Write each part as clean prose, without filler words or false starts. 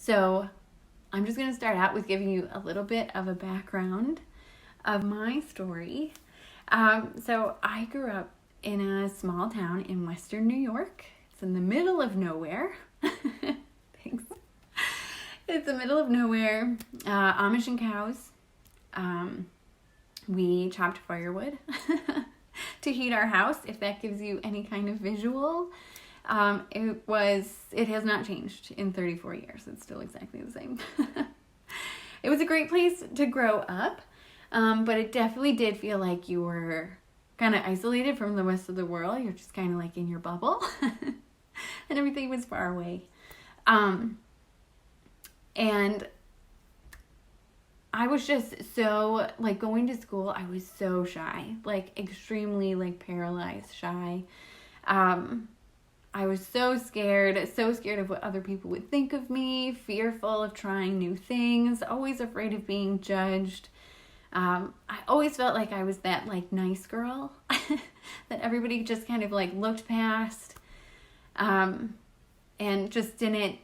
So I'm just going to start out with giving you a little bit of a background of my story. So I grew up in a small town in Western New York. It's in the middle of nowhere. Thanks. It's the middle of nowhere. Amish and cows. We chopped firewood to heat our house, if that gives you any kind of visual. It has not changed in 34 years. It's still exactly the same. It was a great place to grow up, but it definitely did feel like you were kind of isolated from the rest of the world. You're just kind of like in your bubble, and everything was far away. And I was just so, like, going to school, I was so shy, like extremely like paralyzed shy. I was so scared of what other people would think of me, fearful of trying new things, always afraid of being judged. I always felt like I was that like nice girl that everybody just kind of like looked past, and just didn't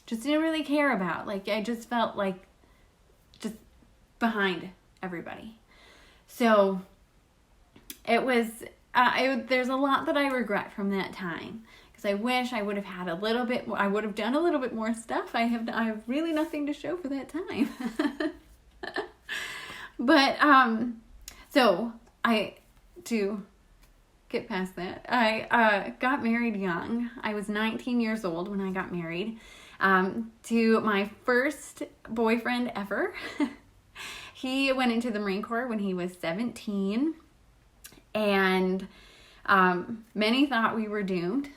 really care about. Like, I just felt like just behind everybody. So it was, there's a lot that I regret from that time, because I wish I would have had a little bit more, I would have done a little bit more stuff. I have really nothing to show for that time. But, to get past that, I got married young. I was 19 years old when I got married. To my first boyfriend ever. He went into the Marine Corps when he was 17, and many thought we were doomed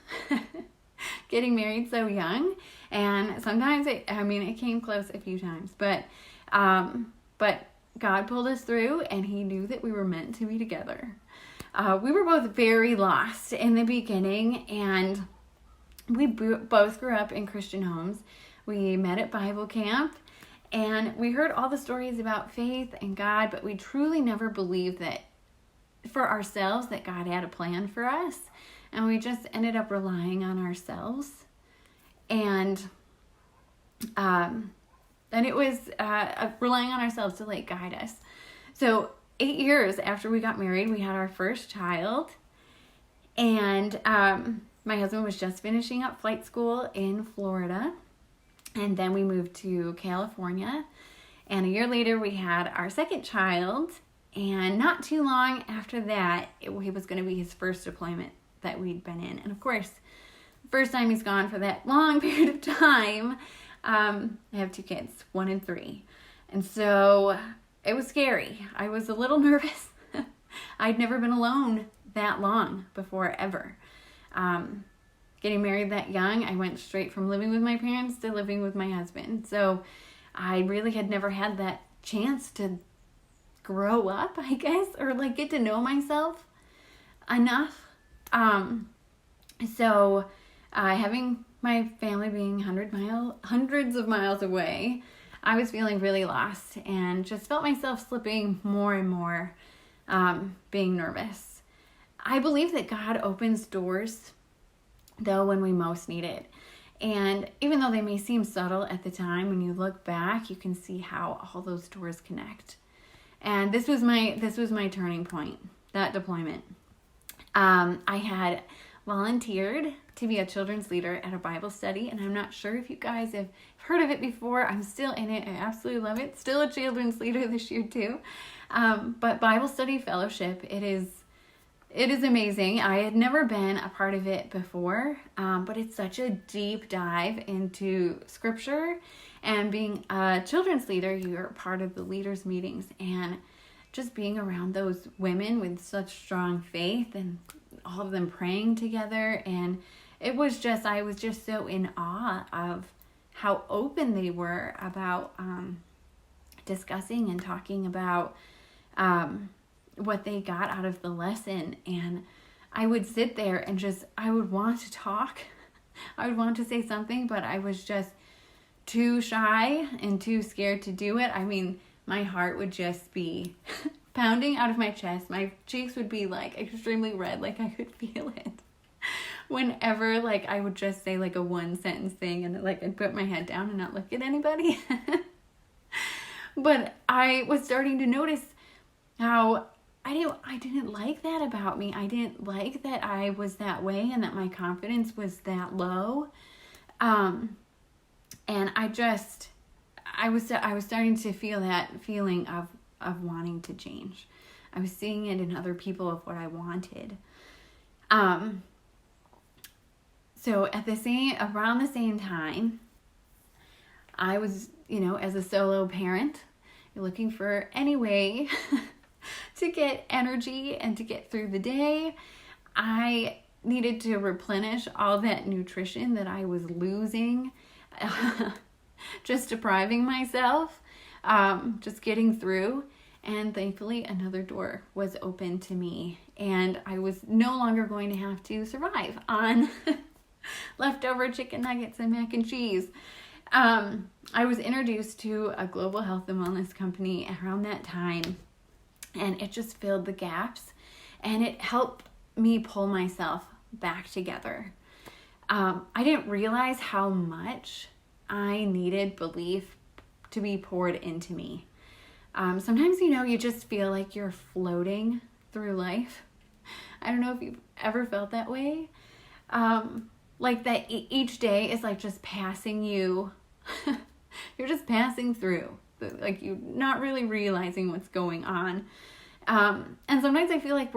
getting married so young, and sometimes it came close a few times, but God pulled us through, and he knew that we were meant to be together. We were both very lost in the beginning, and we both grew up in Christian homes. We met at Bible camp, and we heard all the stories about faith and God, but we truly never believed that for ourselves that God had a plan for us, and we just ended up relying on ourselves, and it was relying on ourselves to like guide us. So 8 years after we got married, we had our first child, and my husband was just finishing up flight school in Florida, and then we moved to California, and a year later we had our second child, and not too long after that, it was going to be his first deployment that we'd been in. And of course, the first time he's gone for that long period of time, I have 2 kids, 1 and 3, and so it was scary. I was a little nervous. I'd never been alone that long before, ever. Getting married that young, I went straight from living with my parents to living with my husband. So I really had never had that chance to grow up, I guess, or like get to know myself enough. So having my family being hundreds of miles away, I was feeling really lost and just felt myself slipping more and more, being nervous. I believe that God opens doors, though, when we most need it. And even though they may seem subtle at the time, when you look back, you can see how all those doors connect. And this was my turning point, that deployment. I had volunteered to be a children's leader at a Bible study, and I'm not sure if you guys have heard of it before. I'm still in it. I absolutely love it. Still a children's leader this year too. But Bible Study Fellowship, it is amazing. I had never been a part of it before, but it's such a deep dive into scripture, and being a children's leader, you're part of the leaders' meetings, and just being around those women with such strong faith, and all of them praying together, and I was just so in awe of how open they were about discussing and talking about what they got out of the lesson. And I would sit there and I would want to talk. I would want to say something, but I was just too shy and too scared to do it. I mean, my heart would just be pounding out of my chest. My cheeks would be like extremely red, like I could feel it. whenever like I would just say like a one sentence thing and like I'd put my head down and not look at anybody. But I was starting to notice how I didn't like that about me. I didn't like that I was that way and that my confidence was that low. And I was starting to feel that feeling of wanting to change. I was seeing it in other people of what I wanted. So around the same time, I was, as a solo parent, looking for any way to get energy and to get through the day. I needed to replenish all that nutrition that I was losing, just depriving myself, just getting through. And thankfully, another door was open to me, and I was no longer going to have to survive on leftover chicken nuggets and mac and cheese. I was introduced to a global health and wellness company around that time, and it just filled the gaps, and it helped me pull myself back together. I didn't realize how much I needed belief to be poured into me. Sometimes, you just feel like you're floating through life. I don't know if you've ever felt that way. Like that each day is like just passing you. You're just passing through. Like you're not really realizing what's going on. And sometimes I feel like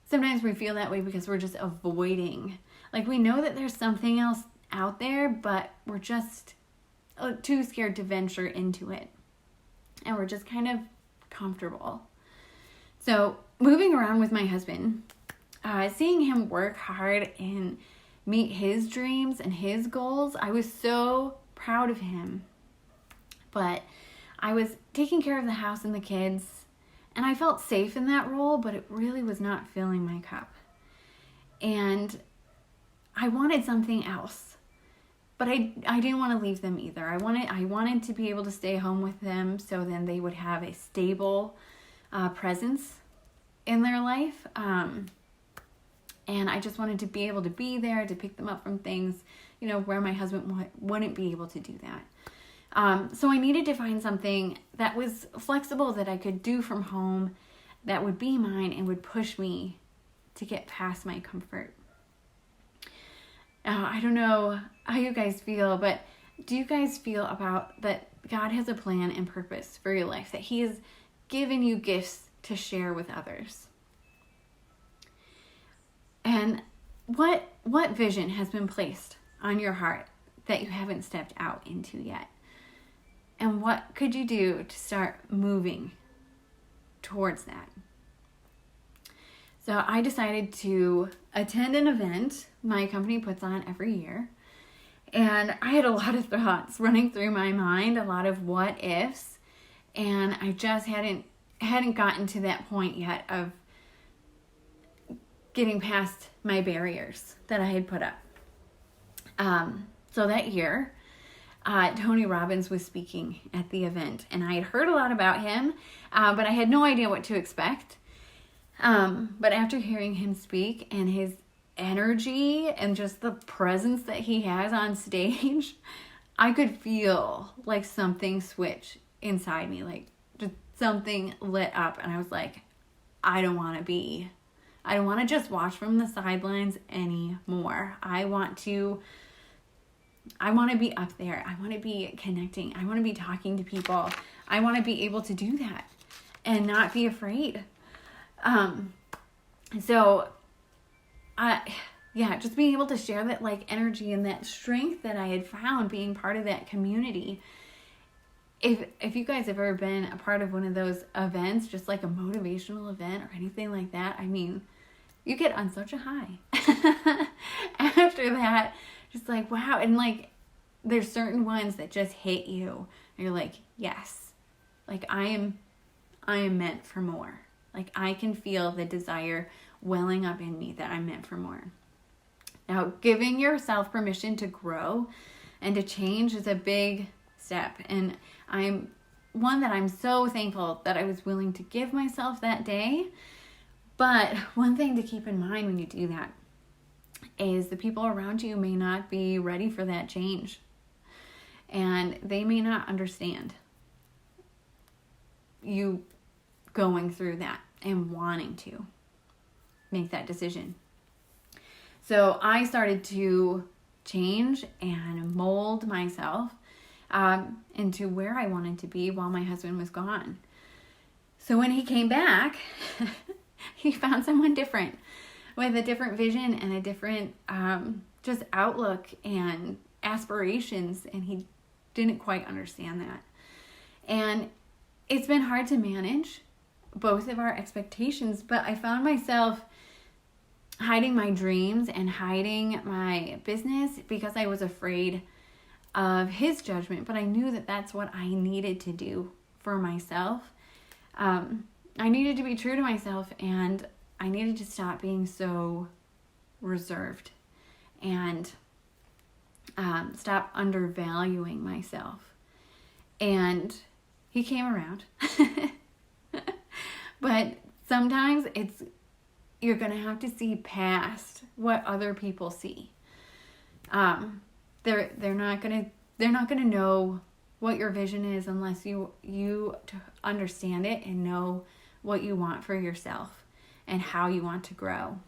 sometimes we feel that way because we're just avoiding. Like we know that there's something else out there, but we're just too scared to venture into it. And we're just kind of comfortable. So moving around with my husband, seeing him work hard and meet his dreams and his goals, I was so proud of him. But I was taking care of the house and the kids, and I felt safe in that role, but it really was not filling my cup. And I wanted something else. But I didn't want to leave them either. I wanted to be able to stay home with them so then they would have a stable presence in their life. And I just wanted to be able to be there to pick them up from things, where my husband wouldn't be able to do that. So I needed to find something that was flexible that I could do from home that would be mine and would push me to get past my comfort. I don't know how you guys feel, but do you guys feel about that God has a plan and purpose for your life, that He has given you gifts to share with others? And what vision has been placed on your heart that you haven't stepped out into yet? And what could you do to start moving towards that? So I decided to attend an event my company puts on every year. And I had a lot of thoughts running through my mind, a lot of what ifs. And I just hadn't gotten to that point yet of getting past my barriers that I had put up. So that year, Tony Robbins was speaking at the event. And I had heard a lot about him, but I had no idea what to expect. But after hearing him speak and his energy and just the presence that he has on stage, I could feel like something switch inside me, like just something lit up. And I was like, I don't want to just watch from the sidelines anymore. I want to be up there. I want to be connecting. I want to be talking to people. I want to be able to do that and not be afraid. Just being able to share that like energy and that strength that I had found being part of that community. If you guys have ever been a part of one of those events, just like a motivational event or anything like that, I mean, you get on such a high. After that, just like, wow. And like, there's certain ones that just hit you. And you're like, yes, like I am meant for more. Like I can feel the desire welling up in me that I'm meant for more. Now, giving yourself permission to grow and to change is a big step. And I'm so thankful that I was willing to give myself that day. But one thing to keep in mind when you do that is the people around you may not be ready for that change. And they may not understand you going through that and wanting to make that decision. So I started to change and mold myself into where I wanted to be while my husband was gone. So when he came back, he found someone different with a different vision and a different just outlook and aspirations, and he didn't quite understand that. And it's been hard to manage both of our expectations, but I found myself hiding my dreams and hiding my business because I was afraid of his judgment, but I knew that that's what I needed to do for myself. I needed to be true to myself, and I needed to stop being so reserved and stop undervaluing myself. And he came around. But sometimes you're going to have to see past what other people see. They're not going to know what your vision is unless you understand it and know what you want for yourself and how you want to grow.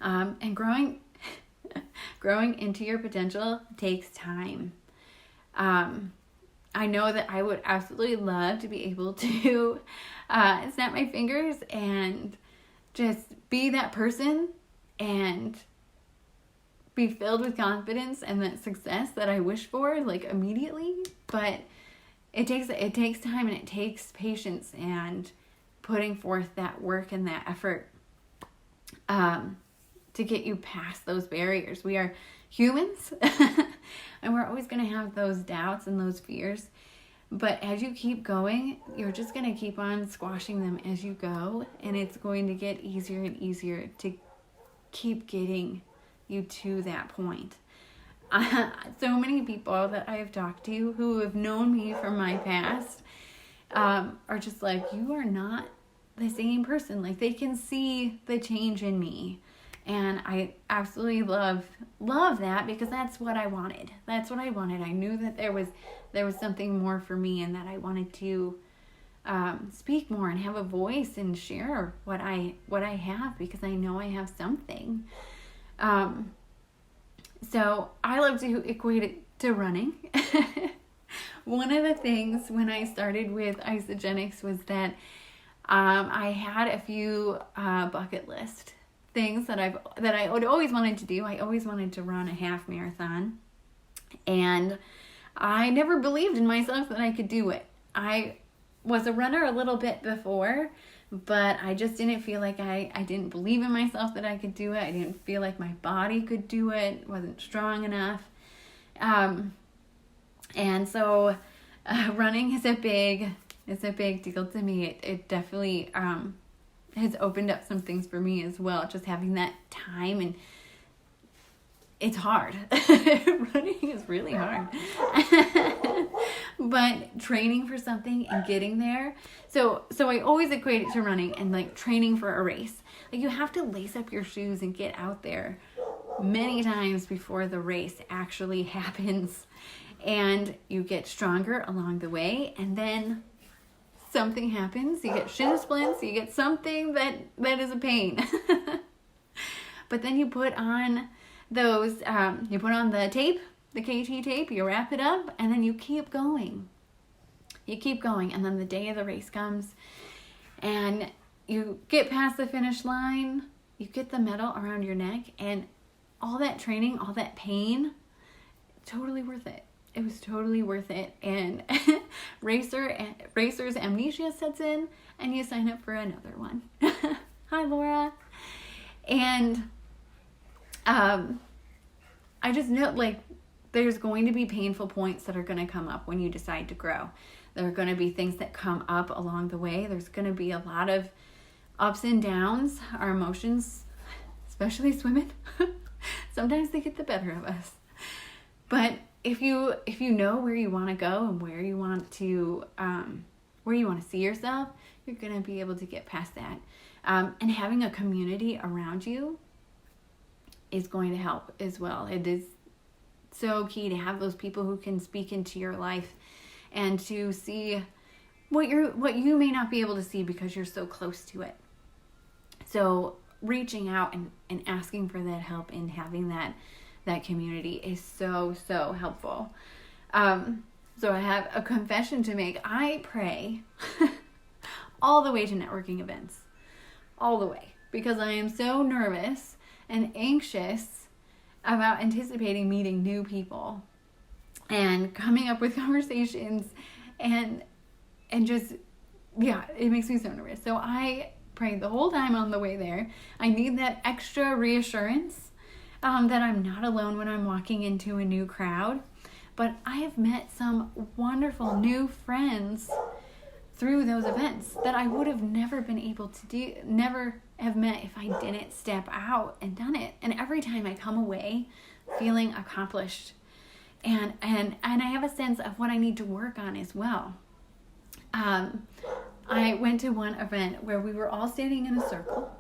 And growing into your potential takes time. I know that I would absolutely love to be able to snap my fingers and just be that person and be filled with confidence and that success that I wish for, like, immediately. But it takes time, and it takes patience and putting forth that work and that effort to get you past those barriers. We are humans and we're always going to have those doubts and those fears. But as you keep going, you're just going to keep on squashing them as you go, and it's going to get easier and easier to keep getting you to that point. So many people that I have talked to who have known me from my past are just like, you are not the same person. Like, they can see the change in me. And I absolutely love that, because that's what I wanted. That's what I wanted. I knew that there was something more for me, and that I wanted to speak more and have a voice and share what I have, because I know I have something. So I love to equate it to running. One of the things when I started with Isagenix was that I had a few bucket list things that I would always wanted to do. I always wanted to run a half marathon, and I never believed in myself that I could do it. I was a runner a little bit before, but I just didn't feel like I didn't believe in myself that I could do it. I didn't feel like my body could do it. It wasn't strong enough. And so running is a big deal to me. It definitely has opened up some things for me as well. Just having that time, and it's hard. Running is really hard. But training for something and getting there. So I always equate it to running and like training for a race. Like, you have to lace up your shoes and get out there many times before the race actually happens. And you get stronger along the way, and then something happens. You get shin splints, you get something that is a pain. But then you put on those, you put on the tape, the KT tape, you wrap it up, and then you keep going. You keep going, and then the day of the race comes, and you get past the finish line, you get the medal around your neck, and all that training, all that pain, totally worth it. It was totally worth it. And racer's amnesia sets in, and you sign up for another one. Hi, Laura. And I just know, like, there's going to be painful points that are going to come up when you decide to grow. There are going to be things that come up along the way. There's going to be a lot of ups and downs. Our emotions, especially as women, sometimes they get the better of us. But if you know where you want to go and where you want to see yourself, you're going to be able to get past that. And having a community around you is going to help as well. It is so key to have those people who can speak into your life and to see what you may not be able to see because you're so close to it. So reaching out and asking for that help and having that community is so, so helpful. So I have a confession to make. I pray all the way to networking events, all the way, because I am so nervous and anxious about anticipating meeting new people and coming up with conversations and just, yeah, it makes me so nervous. So I prayed the whole time on the way there. I need that extra reassurance that I'm not alone when I'm walking into a new crowd. But I have met some wonderful new friends through those events that I would have never been able to do, never have met if I didn't step out and done it. And every time I come away feeling accomplished and I have a sense of what I need to work on as well. I went to one event where we were all standing in a circle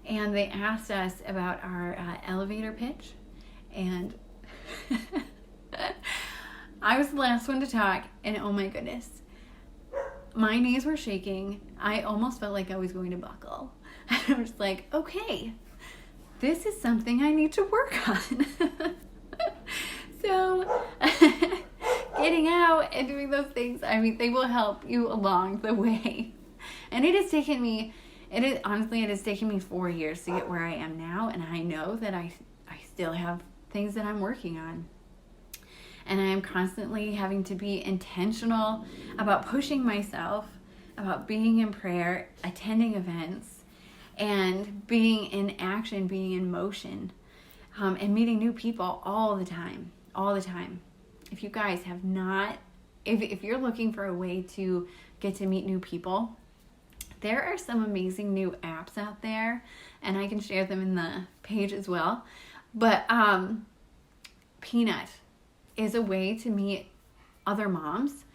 and they asked us about our elevator pitch, and I was the last one to talk, and oh my goodness, my knees were shaking. I almost felt like I was going to buckle. I was like, okay, this is something I need to work on. So getting out and doing those things, I mean, they will help you along the way. And it has taken me 4 years to get where I am now. And I know that I still have things that I'm working on. And I am constantly having to be intentional about pushing myself, about being in prayer, attending events, and being in action, being in motion, and meeting new people all the time. If you guys have not, if you're looking for a way to get to meet new people, there are some amazing new apps out there, and I can share them in the page as well. But Peanut is a way to meet other moms,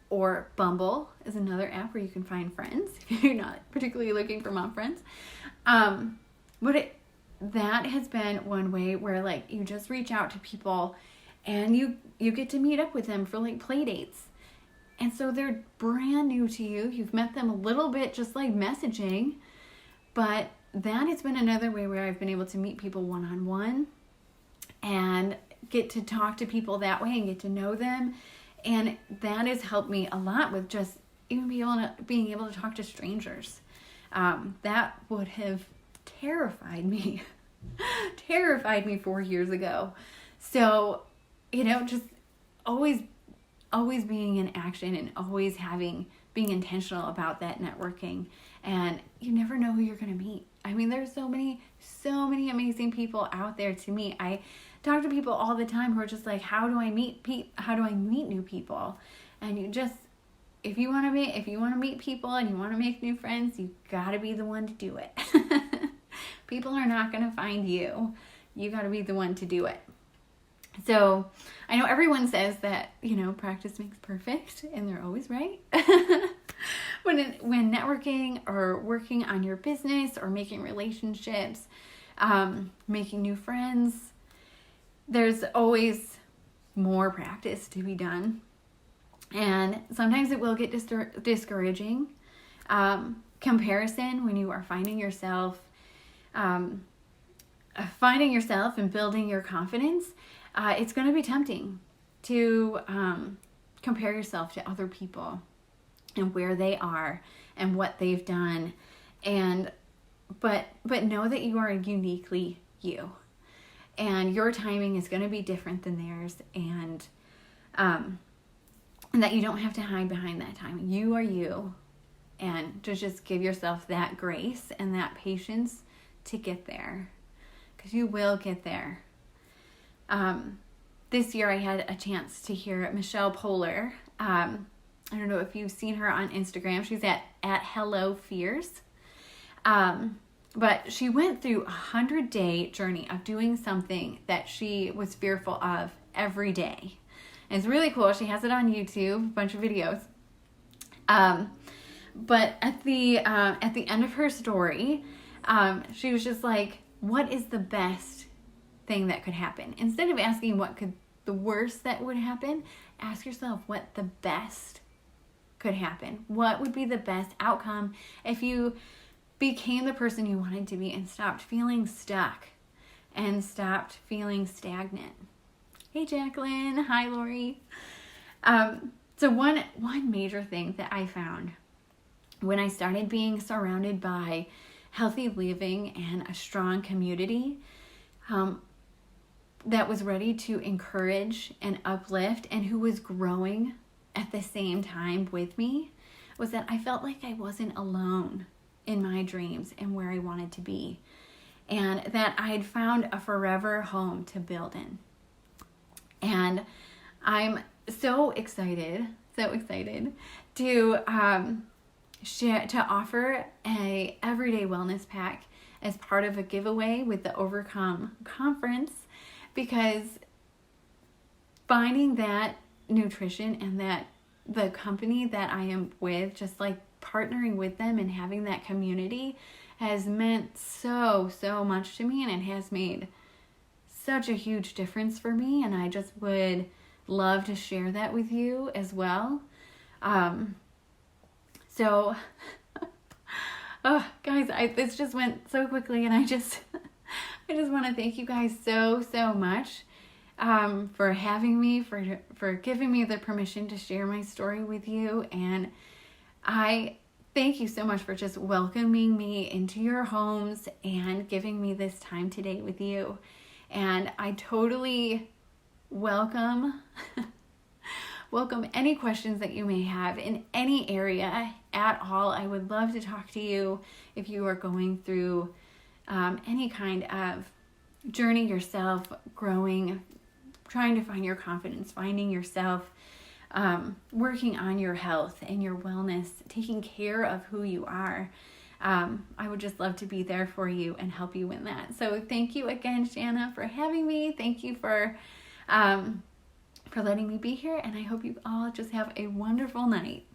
or Bumble is another app where you can find friends if you're not particularly looking for mom friends. But that has been one way where like you just reach out to people and you get to meet up with them for like play dates. And so they're brand new to you. You've met them a little bit just like messaging, but that has been another way where I've been able to meet people one-on-one and get to talk to people that way and get to know them. And that has helped me a lot with just even being able to talk to strangers. That would have terrified me 4 years ago. So, just always being in action and always being intentional about that networking. And you never know who you're going to meet. I mean, there's so many amazing people out there to meet. I talk to people all the time who are just like, how do I meet new people? And if you want to meet people and you want to make new friends, you got to be the one to do it. People are not going to find you. You got to be the one to do it. So I know everyone says that, practice makes perfect, and they're always right. When networking or working on your business or making relationships, making new friends, there's always more practice to be done. And sometimes it will get discouraging. Comparison, when you are finding yourself and building your confidence, it's going to be tempting to compare yourself to other people and where they are and what they've done. But know that you are uniquely you. And your timing is going to be different than theirs, and that you don't have to hide behind that timing. You are you, and to just give yourself that grace and that patience to get there, because you will get there. This year I had a chance to hear Michelle Poler. I don't know if you've seen her on Instagram. She's at Hello Fears. But she went through a 100-day journey of doing something that she was fearful of every day. And it's really cool. She has it on YouTube, a bunch of videos. But at the end of her story, she was just like, what is the best thing that could happen? Instead of asking what could the worst that would happen, ask yourself what the best could happen. What would be the best outcome if you became the person you wanted to be and stopped feeling stuck and stopped feeling stagnant? Hey, Jacqueline. Hi, Lori. So one major thing that I found when I started being surrounded by healthy living and a strong community that was ready to encourage and uplift and who was growing at the same time with me was that I felt like I wasn't alone in my dreams and where I wanted to be, and that I had found a forever home to build in. And I'm so excited to offer a everyday wellness pack as part of a giveaway with the Overcome Conference, because finding that nutrition and that the company that I am with, just like partnering with them and having that community, has meant so much to me, and it has made such a huge difference for me, and I just would love to share that with you as well. So guys, this just went so quickly, and I just want to thank you guys so much for having me, for giving me the permission to share my story with you. And I thank you so much for just welcoming me into your homes and giving me this time today with you. And I totally welcome any questions that you may have in any area at all. I would love to talk to you if you are going through any kind of journey yourself, growing, trying to find your confidence, finding yourself, working on your health and your wellness, taking care of who you are. I would just love to be there for you and help you in that. So thank you again, Shanna, for having me. Thank you for letting me be here, and I hope you all just have a wonderful night.